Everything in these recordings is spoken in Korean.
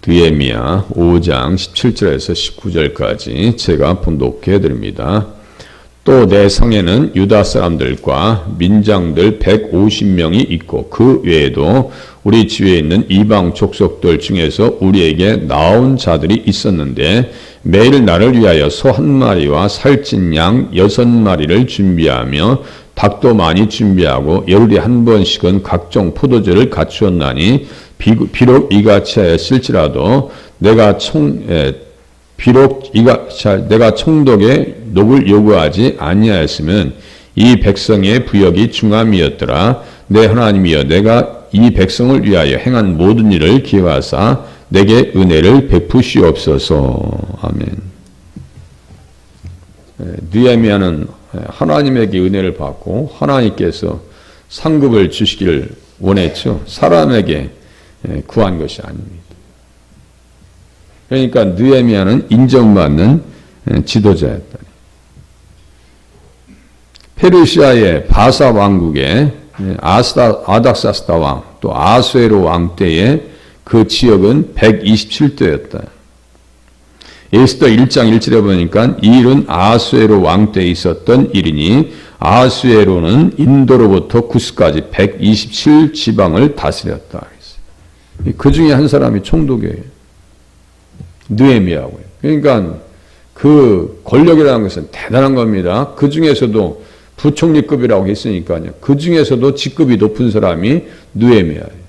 느헤미야 5장 17절에서 19절까지 제가 봉독해 드립니다. 또 내 성에는 유다 사람들과 민장들 150명이 있고 그 외에도 우리 지회에 있는 이방 족속들 중에서 우리에게 나온 자들이 있었는데 매일 나를 위하여 소 한 마리와 살찐 양 6마리를 준비하며 닭도 많이 준비하고 열흘에 한 번씩은 각종 포도주를 갖추었나니 비록 이같이 하였을지라도 내가 총독의 녹을 요구하지 아니하였으면 이 백성의 부역이 중함이었더라. 내 하나님이여 내가 이 백성을 위하여 행한 모든 일을 기억하사 내게 은혜를 베푸시옵소서. 아멘. 느헤미야는 하나님에게 은혜를 받고 하나님께서 상급을 주시기를 원했죠. 사람에게 구한 것이 아닙니다. 그러니까 느헤미야는 인정받는 지도자였다. 페르시아의 바사 왕국의 아닥사스다 왕, 또 아수에로 왕 때에 그 지역은 127도였다. 에스더 1장 1절에 보니까 이 일은 아수에로 왕 때에 있었던 일이니 아수에로는 인도로부터 구스까지 127지방을 다스렸다. 그 중에 한 사람이 총독이에요. 느헤미야고요. 그러니까 그 권력이라는 것은 대단한 겁니다. 그 중에서도 부총리급이라고 했으니까요. 그 중에서도 직급이 높은 사람이 느헤미야예요.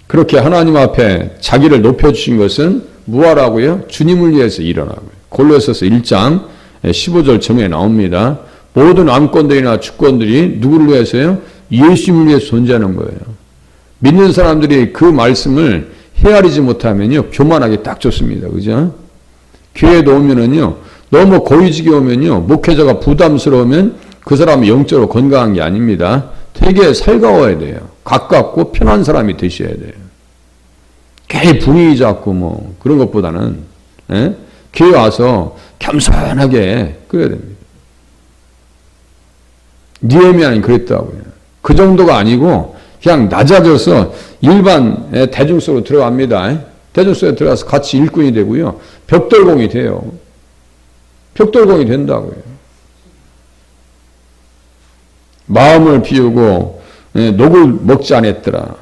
그렇게 하나님 앞에 자기를 높여주신 것은 무엇라고요? 주님을 위해서 일어나고요. 골로새서 1장 15절 정에 나옵니다. 모든 왕권들이나 주권들이 누구를 위해서요? 예수님을 위해서 존재하는 거예요. 믿는 사람들이 그 말씀을 헤아리지 못하면요, 교만하기 딱 좋습니다. 그죠? 교회에 오면은요, 너무 고위직에 오면요, 목회자가 부담스러우면 그 사람이 영적으로 건강한 게 아닙니다. 되게 살가워야 돼요. 가깝고 편한 사람이 되셔야 돼요. 괜히 분위기 잡고 뭐 그런 것보다는 교회 와서 겸손하게 그래야 됩니다. 느헤미야는 그랬다고요. 그 정도가 아니고 그냥 낮아져서 일반 대중 속으로 들어갑니다. 대중 속에 들어가서 같이 일꾼이 되고요. 벽돌공이 돼요. 벽돌공이 된다고요. 마음을 비우고 녹을 먹지 않았더라.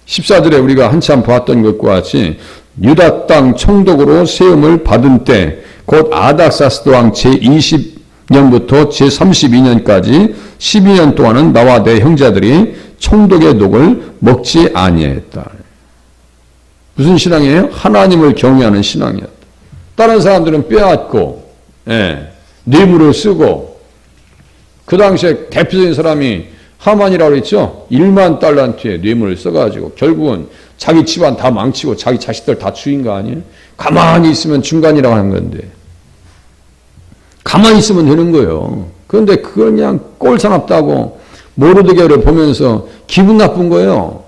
14절에 우리가 한참 보았던 것과 같이 유다 땅 총독으로 세움을 받은 때 곧 아닥사스다 왕 제20년부터 제32년까지 12년 동안은 나와 내 형제들이 총독의 녹을 먹지 아니했다. 무슨 신앙이에요? 하나님을 경외하는 신앙이었다. 다른 사람들은 빼앗고 뇌물을 쓰고 그 당시에 대표적인 사람이 하만이라고 했죠. 1만 달란트에 뇌물을 써가지고 결국은 자기 집안 다 망치고 자기 자식들 다 죽인 거 아니에요? 가만히 있으면 중간이라고 하는 건데 가만히 있으면 되는 거예요. 그런데 그걸 그냥 꼴사납다고 모르드게를 보면서 기분 나쁜 거예요.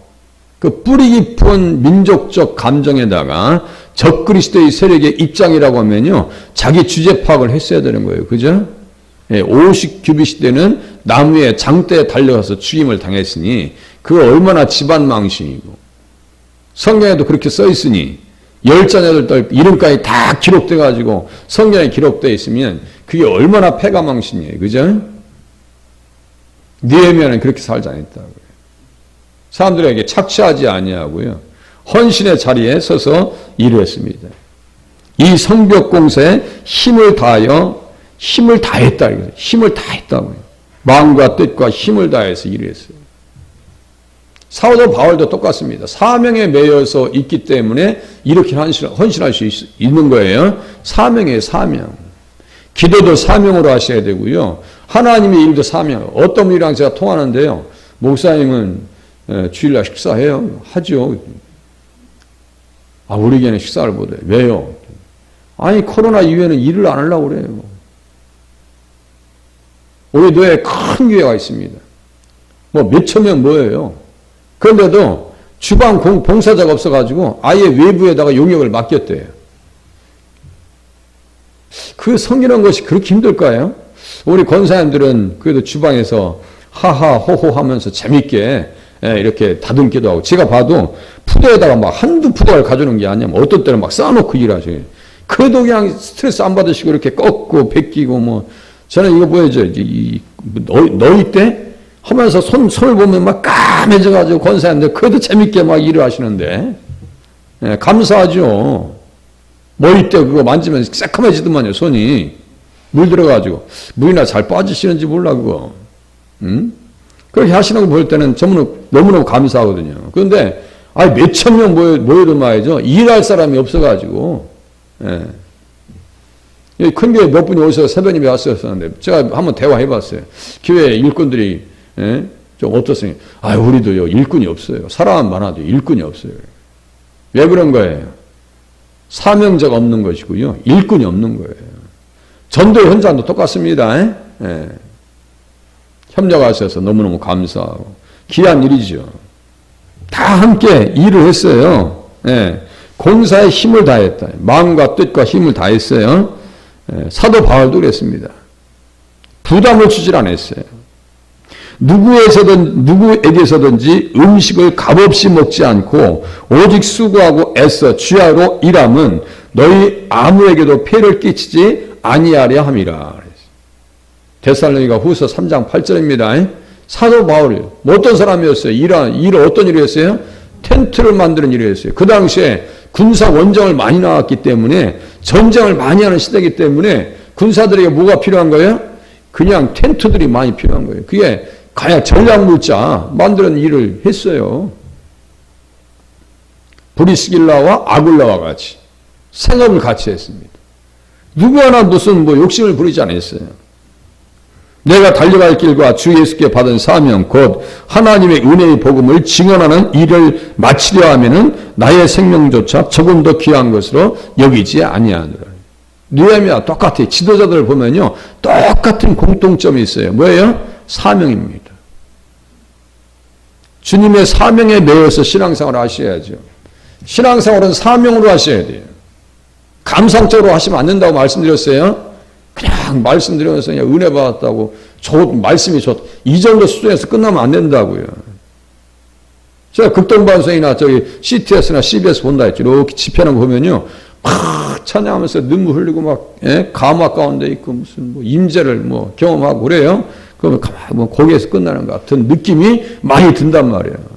그 뿌리 깊은 민족적 감정에다가 적그리스도의 세력의 입장이라고 하면요, 자기 주제 파악을 했어야 되는 거예요. 그죠? 50규빗 때는 나무에 장대에 달려가서 죽임을 당했으니 그거 얼마나 집안 망신이고, 성경에도 그렇게 써 있으니 10자녀들 이름까지 다 기록돼 가지고 성경에 기록되어 있으면 그게 얼마나 패가 망신이에요. 그죠? 느헤미야는 그렇게 살지 않았다고요. 사람들에게 착취하지 아니하고요, 헌신의 자리에 서서 일을 했습니다. 이 성벽 공사에 힘을 다했다. 힘을 다했다고요. 마음과 뜻과 힘을 다해서 일을 했어요. 사도 바울도 똑같습니다. 사명에 매여서 있기 때문에 이렇게 헌신할 수 있는 거예요. 사명이에요, 사명. 기도도 사명으로 하셔야 되고요. 하나님의 일도 사명. 어떤 분이랑 제가 통하는데요. 목사님은 주일날 식사해요? 하죠. 우리 교회는 식사를 못해요. 왜요? 아니, 코로나 이후에는 일을 안 하려고 그래요. 우리 교회에 큰 교회가 있습니다. 뭐 몇천 명 뭐예요. 그런데도 주방 봉사자가 없어가지고 아예 외부에다가 용역을 맡겼대요. 그 섬기는 것이 그렇게 힘들까요? 우리 권사님들은 그래도 주방에서 하하 호호 하면서 재밌게 이렇게 다듬기도 하고, 제가 봐도 푸대에다가 막 한두 푸대를 가져오는 게 아니야. 뭐 어떤 때는 막 쌓아놓고 일하셔요. 그래도 그냥 스트레스 안 받으시고 이렇게 꺾고 베끼고 뭐. 저는 이거 보여줘요. 너희 때 하면서 손을 보면 막 까매져가지고 권사인데 그래도 재밌게 막 일을 하시는데. 예, 감사하죠. 너희 때 그거 만지면 새카매지더만요, 손이. 물 들어가지고. 물이나 잘 빠지시는지 몰라, 그거. 응? 그렇게 하시는 거 볼 때는 너무너무 감사하거든요. 그런데, 몇천 명 모여도 말이죠. 일할 사람이 없어가지고, 예. 큰 교회 몇 분이 오셔서 새벽님이 왔었는데, 제가 한번 대화해 봤어요. 교회 일꾼들이, 예? 좀 어떻습니까? 우리도요, 일꾼이 없어요. 사람은 많아도 일꾼이 없어요. 왜 그런 거예요? 사명자가 없는 것이고요. 일꾼이 없는 거예요. 전도의 현장도 똑같습니다. 예. 협력하셔서 너무너무 감사하고 귀한 일이죠. 다 함께 일을 했어요. 예. 공사에 힘을 다했다. 마음과 뜻과 힘을 다했어요. 예. 사도 바울도 그랬습니다. 부담을 주질 않았어요. 누구에게서든지 음식을 값없이 먹지 않고 오직 수고하고 애써 주야로 일함은 너희 아무에게도 폐를 끼치지 아니하려 함이라. 데살로니가 후서 3장 8절입니다. 사도 바울이 어떤 사람이었어요? 일을 어떤 일을 했어요? 텐트를 만드는 일을 했어요. 그 당시에 군사 원정을 많이 나왔기 때문에 전쟁을 많이 하는 시대이기 때문에 군사들에게 뭐가 필요한 거예요? 그냥 텐트들이 많이 필요한 거예요. 그게 가야 전략물자 만드는 일을 했어요. 브리스길라와 아굴라와 같이 생업을 같이 했습니다. 누구 하나 무슨 욕심을 부리지 않았어요. 내가 달려갈 길과 주 예수께 받은 사명 곧 하나님의 은혜의 복음을 증언하는 일을 마치려 하면은 나의 생명조차 조금 더 귀한 것으로 여기지 아니하노라. 느헤미야 똑같아. 지도자들을 보면요 똑같은 공통점이 있어요. 뭐예요? 사명입니다. 주님의 사명에 매여서 신앙생활을 하셔야죠. 신앙생활은 사명으로 하셔야 돼요. 감상적으로 하시면 안 된다고 말씀드렸어요. 그냥 말씀드리면서 그냥 은혜 받았다고 말씀이 이 정도 수준에서 끝나면 안 된다고요. 제가 극동방송이나 CTS나 CBS 본다 했죠. 이렇게 집회하는 거 보면요. 막 찬양하면서 눈물 흘리고 막 감화 가운데 있고 무슨 임재를 경험하고 그래요. 그러면 거기에서 끝나는 것 같은 느낌이 많이 든단 말이에요.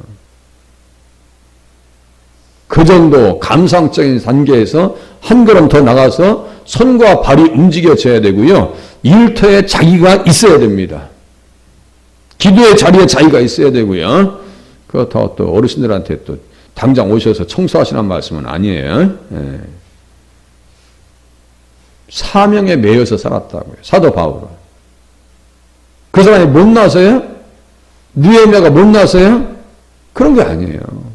그 정도 감상적인 단계에서 한 걸음 더 나가서 손과 발이 움직여져야 되고요. 일터에 자기가 있어야 됩니다. 기도의 자리에 자기가 있어야 되고요. 그렇다고 또 어르신들한테 또 당장 오셔서 청소하시라는 말씀은 아니에요. 예. 사명에 매여서 살았다고요. 사도 바울은. 그 사람이 못나서요? 느헤미야가 못나서요? 그런 게 아니에요.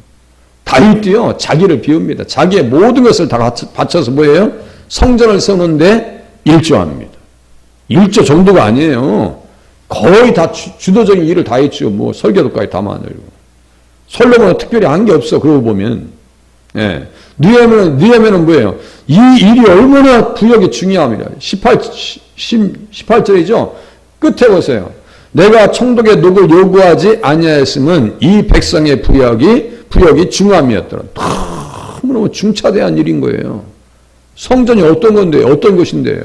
다윗도요, 자기를 비웁니다. 자기의 모든 것을 다 바쳐서 뭐예요? 성전을 세우는데 일조합니다. 일조 정도가 아니에요. 거의 다 주도적인 일을 다 했죠. 설교도까지 다 만들고. 솔로몬은 특별히 한 게 없어. 그러고 보면. 예. 느헤미야는 뭐예요? 이 일이 얼마나 부역이 중요합니다. 18절이죠? 끝에 보세요. 내가 총독의 녹을 요구하지 아니하였음은 이 백성의 부역이 중함이었더라. 너무너무 중차대한 일인 거예요. 성전이 어떤 건데요? 어떤 것인데요?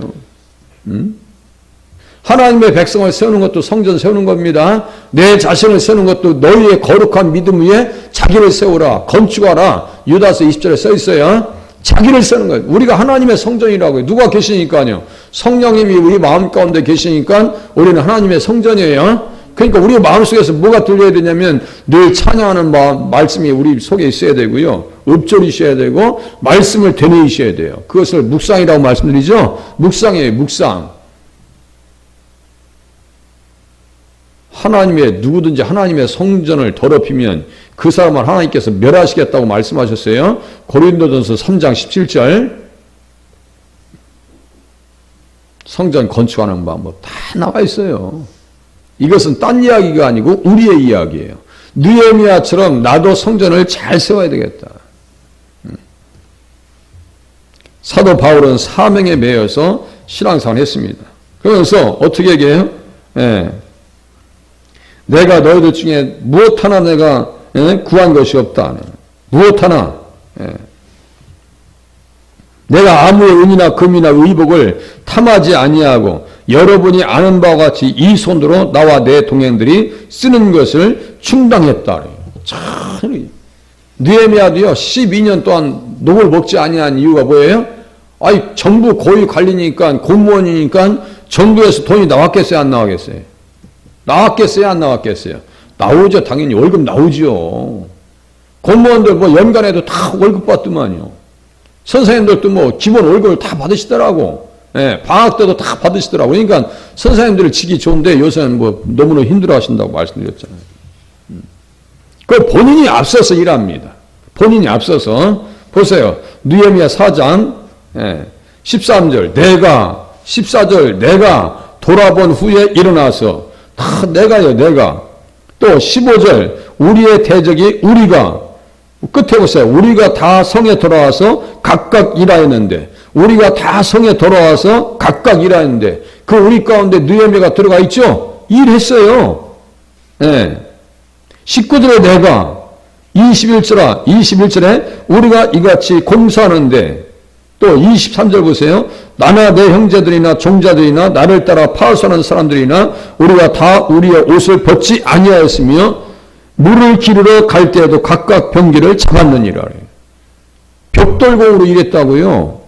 하나님의 백성을 세우는 것도 성전 세우는 겁니다. 내 자신을 세우는 것도 너희의 거룩한 믿음 위에 자기를 세우라. 건축하라. 유다서 20절에 써 있어요. 자기를 세우는 거예요. 우리가 하나님의 성전이라고요. 누가 계시니까요? 성령님이 우리 마음 가운데 계시니까 우리는 하나님의 성전이에요. 그러니까 우리 마음속에서 뭐가 들려야 되냐면 늘 찬양하는 말씀이 우리 속에 있어야 되고요. 읊조리셔야 되고 말씀을 되뇌이셔야 돼요. 그것을 묵상이라고 말씀드리죠. 묵상이에요. 묵상. 누구든지 하나님의 성전을 더럽히면 그 사람을 하나님께서 멸하시겠다고 말씀하셨어요. 고린도전서 3장 17절. 성전 건축하는 방법 다 나와 있어요. 이것은 딴 이야기가 아니고 우리의 이야기예요. 느헤미야처럼 나도 성전을 잘 세워야 되겠다. 사도 바울은 사명에 매여서 신앙생활을 했습니다. 그러면서 어떻게 얘기해요? 내가 너희들 중에 무엇 하나 내가 구한 것이 없다. 무엇 하나 내가 아무의 은이나 금이나 의복을 탐하지 아니하고 여러분이 아는 바와 같이 이 손으로 나와 내 동행들이 쓰는 것을 충당했다. 참, 느헤미야도요 12년 동안 녹을 먹지 아니한 이유가 뭐예요? 아니 정부 고위 관리니까 공무원이니까 정부에서 돈이 나왔겠어요, 안 나왔겠어요? 나왔겠어요, 안 나왔겠어요? 나오죠, 당연히 월급 나오죠. 공무원들 뭐 연간에도 다 월급 받더만요. 선생님들도 뭐 기본 월급을 다 받으시더라고. 예, 방학 때도 다 받으시더라고. 그러니까 선생님들을 치기 좋은데 요새는 뭐 너무나 힘들어 하신다고 말씀드렸잖아요. 그 본인이 앞서서 일합니다. 본인이 앞서서. 보세요. 느헤미야 4장 13절 내가 14절 내가 돌아본 후에 일어나서 다 내가요, 내가. 또 15절 우리의 대적이 우리가 끝에 보세요. 우리가 다 성에 돌아와서 각각 일하였는데 우리가 다 성에 돌아와서 각각 일하였는데 그 우리 가운데 느헤미야가 들어가 있죠? 일했어요. 네. 19절에 내가 21절에 우리가 이같이 공사하는데 또 23절 보세요. 나나 내 형제들이나 종자들이나 나를 따라 파수하는 사람들이나 우리가 다 우리의 옷을 벗지 아니하였으며 물을 기르러 갈 때에도 각각 병기를 잡았느니라. 벽돌공으로 일했다고요.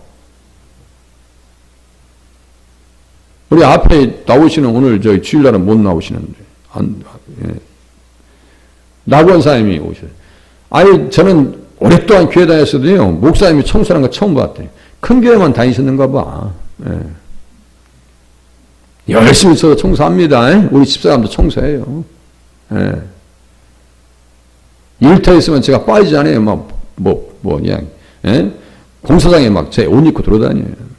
우리 앞에 나오시는 오늘 저희 주일날은 못 나오시는데 낙원사님이 오셔요. 아니 저는 오랫동안 교회 다녔어도요 목사님이 청소하는 거 처음 봤대요. 큰 교회만 다니셨는가 봐. 열심히 써서 청소합니다. 우리 집사람도 청소해요. 일터 있으면 제가 빠지지 않아요. 그냥 공사장에 막 제 옷 입고 돌아다녀요.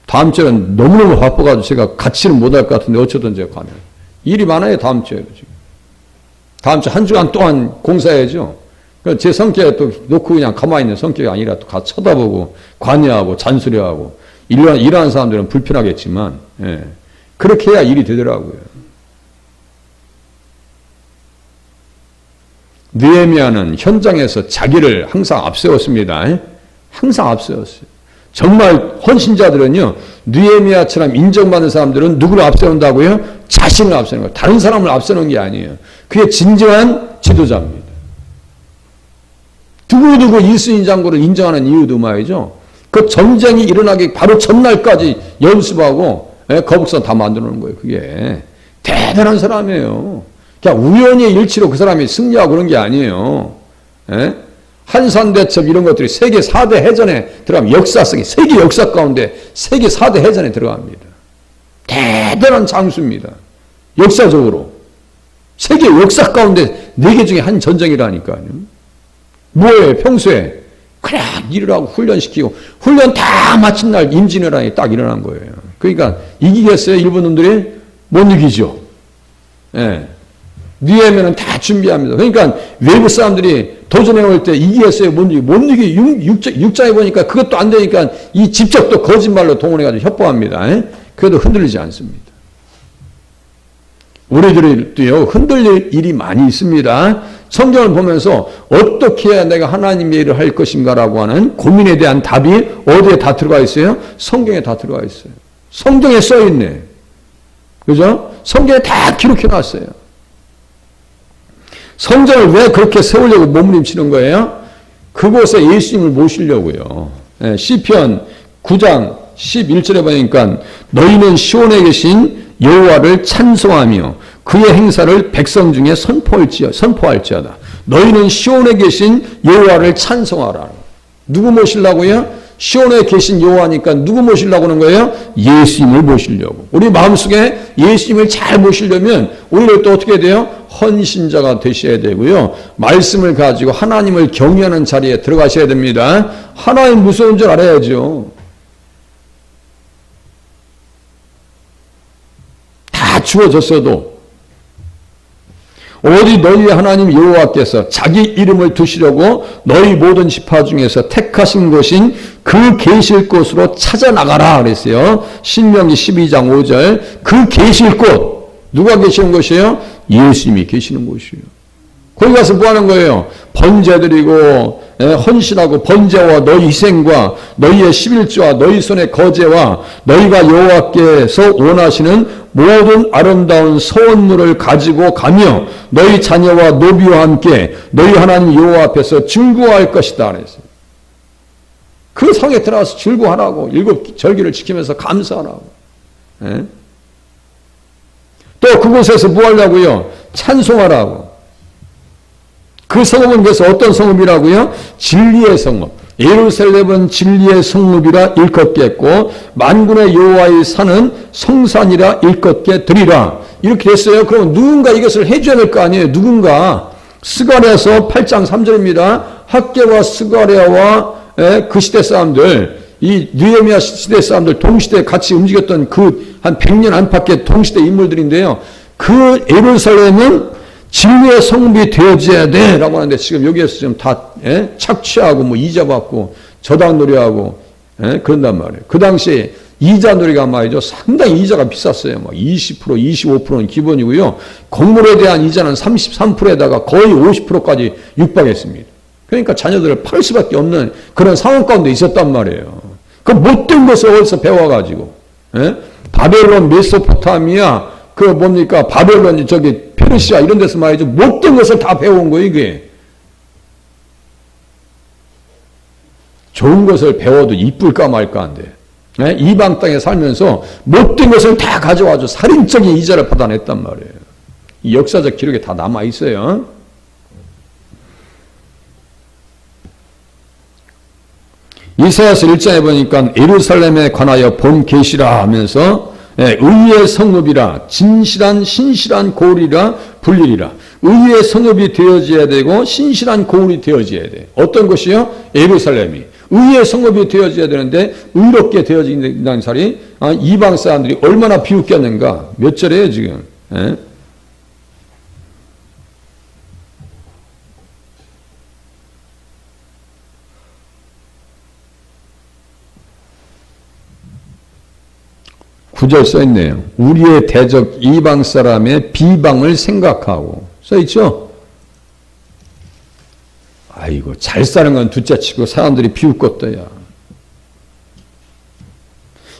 다음 주에는 너무너무 바빠가지고 제가 같이는 못할 것 같은데 어쩌든 제가 가면 일이 많아요. 다음 주에도 지금. 다음 주 한 주간 동안 공사해야죠. 제 성격에 또 놓고 그냥 가만히 있는 성격이 아니라 또 가서 쳐다보고 관여하고 잔소리하고 일하는 사람들은 불편하겠지만 그렇게 해야 일이 되더라고요. 느헤미야는 현장에서 자기를 항상 앞세웠습니다. 항상 앞세웠어요. 정말 헌신자들은요 느헤미야처럼 인정받는 사람들은 누구를 앞세운다고요? 자신을 앞세우는 거예요. 다른 사람을 앞세우는 게 아니에요. 그게 진정한 지도자입니다. 두고두고 이순신 장군을 인정하는 이유도 말이죠. 그 전쟁이 일어나기 바로 전날까지 연습하고 거북선 다 만들어 놓은 거예요. 그게 대단한 사람이에요. 그냥 우연히 일치로 그 사람이 승리하고 그런 게 아니에요. 한산대첩 이런 것들이 세계 4대 해전에 들어가면 역사성이 세계 역사 가운데 세계 4대 해전에 들어갑니다. 대단한 장수입니다. 역사적으로 세계 역사 가운데 4개 중에 한 전쟁이라니까요. 뭐예요? 평소에 그냥 일을 하고 훈련시키고 훈련 다 마친 날 임진왜란이 딱 일어난 거예요. 그러니까 이기겠어요? 일본 놈들이? 못 이기죠. 느헤미야는 다 준비합니다. 그러니까 외국 사람들이 도전해 올 때 이기겠어요? 못 이기. 육장에 보니까 그것도 안 되니까 이 직접도 거짓말로 동원해가지고 협박합니다. 그래도 흔들리지 않습니다. 우리들도요 흔들릴 일이 많이 있습니다. 성경을 보면서 어떻게 해야 내가 하나님의 일을 할 것인가라고 하는 고민에 대한 답이 어디에 다 들어가 있어요? 성경에 다 들어가 있어요. 성경에 써 있네. 그죠? 성경에 다 기록해 놨어요. 성전을 왜 그렇게 세우려고 몸부림치는 거예요? 그곳에 예수님을 모시려고요. 시편 9장 11절에 보니까 너희는 시온에 계신 여호와를 찬송하며 그의 행사를 백성 중에 선포할지어다. 너희는 시온에 계신 여호와를 찬송하라. 누구 모시려고요? 시온에 계신 여호와니까 누구 모시려고 하는 거예요? 예수님을 모시려고. 우리 마음속에 예수님을 잘 모시려면 우리를 또 어떻게 돼요? 헌신자가 되셔야 되고요. 말씀을 가지고 하나님을 경외하는 자리에 들어가셔야 됩니다. 하나님 무서운 줄 알아야죠. 다 주어졌어도 어디 너희의 하나님 여호와께서 자기 이름을 두시려고 너희 모든 지파 중에서 택하신 것인 그 계실 곳으로 찾아 나가라 그랬어요. 신명기 12장 5절. 그 계실 곳 누가 계시는 곳이에요? 예수님이 계시는 곳이에요. 그러니까 왜 그렇게 세우려고 몸부림치는 거예요? 그곳에 예수님을 모시려고. 우리 마음속에 예수님을 잘 모시려면 우리를 또 어떻게 돼요? 헌신자가 되셔야 되고요. 말씀을 가지고 하나님을 경외하는 자리에 들어가셔야 됩니다. 하나님 무서운 줄 알아야죠. 다 주어졌어도 어디 너희의 하나님 여호와께서 자기 이름을 두시려고 너희 모든 지파 중에서 택하신 것인 그 계실 곳으로 찾아 나가라 그랬어요. 신명기 12장 5절. 그 계실 곳 누가 계시는 것이에요? 거기 가서 뭐 하는 거예요? 번제드리고 헌신하고 번제와 너희 희생과 너희의 11조와 너희 손의 거제와 너희가 여호와께서 원하시는 모든 아름다운 서원물을 가지고 가며 너희 자녀와 노비와 함께 너희 하나님 여호와 앞에서 증거할 것이다 그랬어요. 그 성에 들어가서 즐거워하라고, 일곱 절기를 지키면서 감사하라고. 또 그곳에서 뭐 하려고요? 찬송하라고. 그 성읍은 그래서 어떤 성읍이라고요? 진리의 성읍. 예루살렘은 진리의 성읍이라 일컫겠고 만군의 여호와의 산은 성산이라 일컫게 되리라. 이렇게 됐어요. 그럼 누군가 이것을 해줘야 될 거 아니에요. 누군가. 스가랴서 8장 3절입니다. 학개와 스가랴와 그 시대 사람들, 이 느헤미야 시대 사람들 동시대에 같이 움직였던 그 한 100년 안팎의 동시대 인물들인데요. 그 예루살렘은 진리의 성읍이 되어져야 돼 라고 하는데 지금 여기에서 지금 다 착취하고 뭐 이자 받고 저당놀이하고 그런단 말이에요. 그 당시에 이자 놀이가 말이죠. 상당히 이자가 비쌌어요. 막 20%, 25%는 기본이고요. 건물에 대한 이자는 33%에다가 거의 50%까지 육박했습니다. 그러니까 자녀들을 팔 수밖에 없는 그런 상황 가운데 있었단 말이에요. 그 못된 것을 어디서 배워가지고 바벨론, 메소포타미아, 그 뭡니까 바벨론, 저기 페르시아 이런 데서 말이죠. 못된 것을 다 배운 거예요, 이게. 좋은 것을 배워도 이쁠까 말까 한데. 이방 땅에 살면서 못된 것을 다 가져와서 살인적인 이자를 받아냈단 말이에요. 이 역사적 기록에 다 남아있어요. 이사야서 1장에 보니까 예루살렘에 관하여 본 계시라 하면서 의의 성읍이라 진실한 신실한 고울이라 불리리라. 의의 성읍이 되어져야 되고 신실한 고울이 되어져야 돼. 어떤 것이요? 예루살렘이. 의의 성읍이 되어져야 되는데 의롭게 되어진다는 살이 이방 사람들이 얼마나 비웃겼는가. 몇 절이에요 지금. 구절 써있네요. 우리의 대적 이방 사람의 비방을 생각하고 써있죠. 아이고 잘 사는 건 둘째치고 사람들이 비웃겠다야.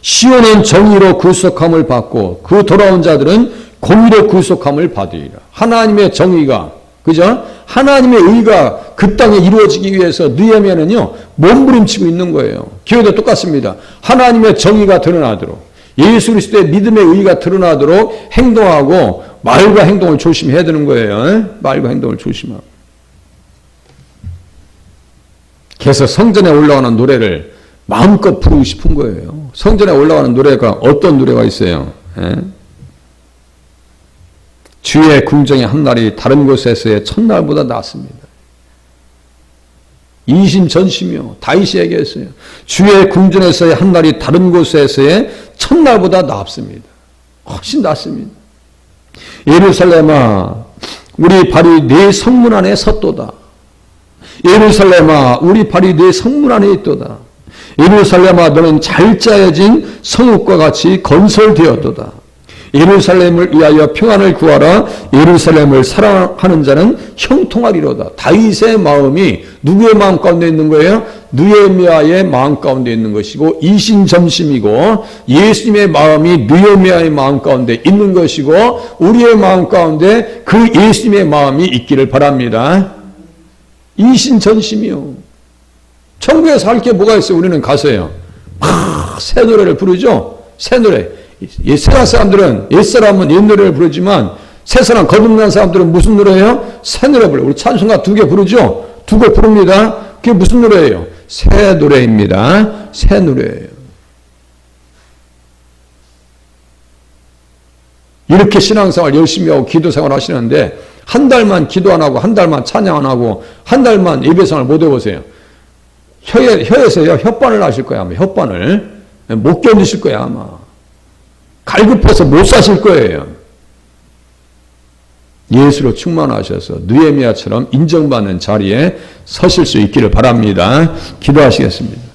시온은 정의로 구속함을 받고 그 돌아온 자들은 공의로 구속함을 받으리라. 하나님의 정의가, 그죠? 하나님의 의가 그 땅에 이루어지기 위해서 느헤미야는요 몸부림치고 있는 거예요. 교회도 똑같습니다. 하나님의 정의가 드러나도록, 예수 그리스도의 믿음의 의의가 드러나도록 행동하고 말과 행동을 조심해야 되는 거예요. 말과 행동을 조심하고. 그래서 성전에 올라가는 노래를 마음껏 부르고 싶은 거예요. 성전에 올라가는 노래가 어떤 노래가 있어요? 주의 궁정의 한 날이 다른 곳에서의 첫날보다 낫습니다. 이심전심이요. 다윗이 얘기했어요. 주의 궁전에서의 한 날이 다른 곳에서의 첫날보다 낫습니다. 훨씬 낫습니다. 예루살렘아, 우리 발이 네 성문 안에 섰도다. 예루살렘아, 우리 발이 네 성문 안에 있도다. 예루살렘아, 너는 잘 짜여진 성읍과 같이 건설되었도다. 예루살렘을 위하여 평안을 구하라. 예루살렘을 사랑하는 자는 형통하리로다. 다윗의 마음이 누구의 마음 가운데 있는 거예요? 느헤미야의 마음 가운데 있는 것이고 이신전심이고, 예수님의 마음이 느헤미야의 마음 가운데 있는 것이고, 우리의 마음 가운데 그 예수님의 마음이 있기를 바랍니다. 이신전심이요. 천국에서 할 게 뭐가 있어요? 우리는 가서요 새 노래를 부르죠. 새 노래. 세상 사람들은, 옛사람은 옛 노래를 부르지만 새 사람 거듭난 사람들은 무슨 노래예요? 새 노래 불러요. 우리 찬송가 2개 부르죠? 2곡 부릅니다. 그게 무슨 노래예요? 새 노래입니다. 새 노래예요. 이렇게 신앙생활 열심히 하고 기도생활 하시는데 한 달만 기도 안 하고 한 달만 찬양 안 하고 한 달만 예배생활 못 해보세요. 혀에서요 혓바늘 나실 거야 아마. 혓바늘 못 견디실 거야 아마. 갈급해서 못 사실 거예요. 예수로 충만하셔서 느헤미야처럼 인정받는 자리에 서실 수 있기를 바랍니다. 기도하시겠습니다.